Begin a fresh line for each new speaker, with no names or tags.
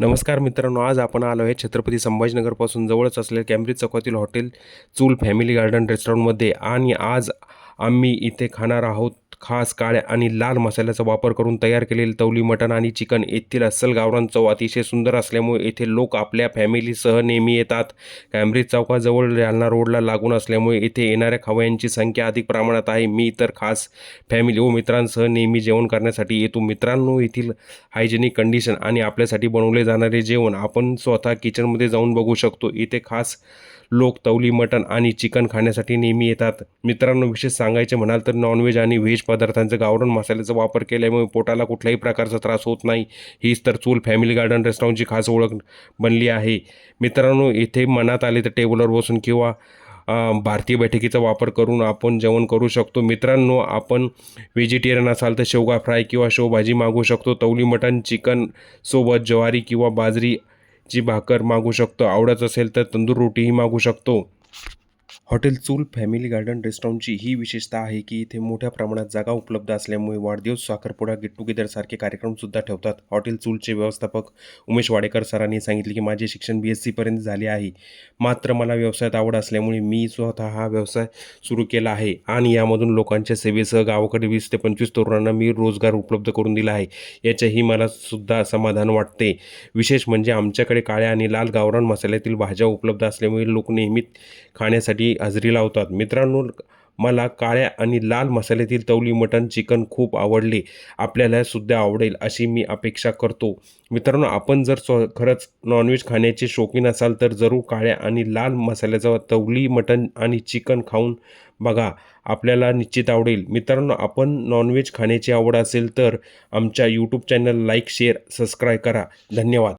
नमस्कार मित्रांनो, आज आपण आलो आहे छत्रपती संभाजीनगरपासून जवळच असलेल्या कॅम्ब्रिज चौकातील हॉटेल चूल फॅमिली गार्डन रेस्टॉरंटमध्ये आणि आज आम्ही इथे खाणार आहोत खास काळ्या आणि लाल मसाल्याचा वापर करून तयार केलेले तवली मटण आणि चिकन. येथील अस्सल गावरान चव अतिशय सुंदर असल्यामुळे येथे लोक आपल्या फॅमिलीसह नेहमी येतात. कॅम्ब्रिज चौकाजवळ जालना रोडला लागून असल्यामुळे येथे येणाऱ्या खवय्यांची संख्या अधिक प्रमाणात आहे. मी तर खास फॅमिली व मित्रांसह नेहमी जेवण करण्यासाठी येतो. मित्रांनो, येथील हायजेनिक कंडिशन आणि आपल्यासाठी बनवले जाणारे जेवण आपण स्वतः किचनमध्ये जाऊन बघू शकतो. इथे खास लोक तवली मटण आणि चिकन खाण्यासाठी नेहमी येतात. मित्रांनो, विशेष सांगायचे म्हणाल तर नॉनव्हेज आणि व्हेज पदार्थांचा गावरान मसाल्याचा वापर केल्यामुळे पोटाला कुठल्याही प्रकारचा त्रास होत नाही. हीच तर चूल फॅमिली गार्डन रेस्टॉरंटची खास ओळख बनली आहे. मित्रांनो, इथे मनात आले तर टेबलवर बसून किंवा भारतीय बैठकीचा वापर करून आपण जेवण करू शकतो. मित्रांनो, आपण व्हेजिटेरियन असाल तर शेवगा फ्राय किंवा शेवभाजी मागू शकतो. तवली मटण चिकन सोबत ज्वारी किंवा बाजरीची भाकर मागू शकतो. आवडत असेल तर तंदूर रोटीही मागू शकतो. हॉटेल चूल फॅमिली गार्डन रेस्टॉरंटची ही विशेषता आहे की इथे मोठ्या प्रमाणात जागा उपलब्ध असल्यामुळे वाढदिवस, साखरपुडा, गेट टुगेदरसारखे कार्यक्रमसुद्धा ठेवतात. हॉटेल चूलचे व्यवस्थापक उमेश वाडेकर सरांनी सांगितले की माझे शिक्षण BSc पर्यंत झाले आहे, मात्र मला व्यवसायात आवड असल्यामुळे मी स्वतः हा व्यवसाय सुरू केला आहे आणि यामधून लोकांच्या सेवेसह गावाकडे 20 ते 25 तरुणांना मी रोजगार उपलब्ध करून दिला आहे. याचेही मला सुद्धा समाधान वाटते. विशेष म्हणजे आमच्याकडे काळ्या आणि लाल गावरान मसाल्यातील भाज्या उपलब्ध असल्यामुळे लोक नेहमी खाण्यासाठी हजेरी लावतात. मित्रांनो, मला काळ्या आणि लाल मसाल्यातील तवली मटण चिकन खूप आवडले. आपल्याला सुद्धा आवडेल अशी मी अपेक्षा करतो. मित्रांनो, आपण जर खरंच नॉनव्हेज खाण्याचे शौकीन असाल तर जरूर काळ्या आणि लाल मसाल्याचा तवली मटण आणि चिकन खाऊन बघा. आपल्याला निश्चित आवडेल. मित्रांनो, आपण नॉनव्हेज खाण्याची आवड असेल तर आमच्या YouTube channel like, share, subscribe करा. धन्यवाद.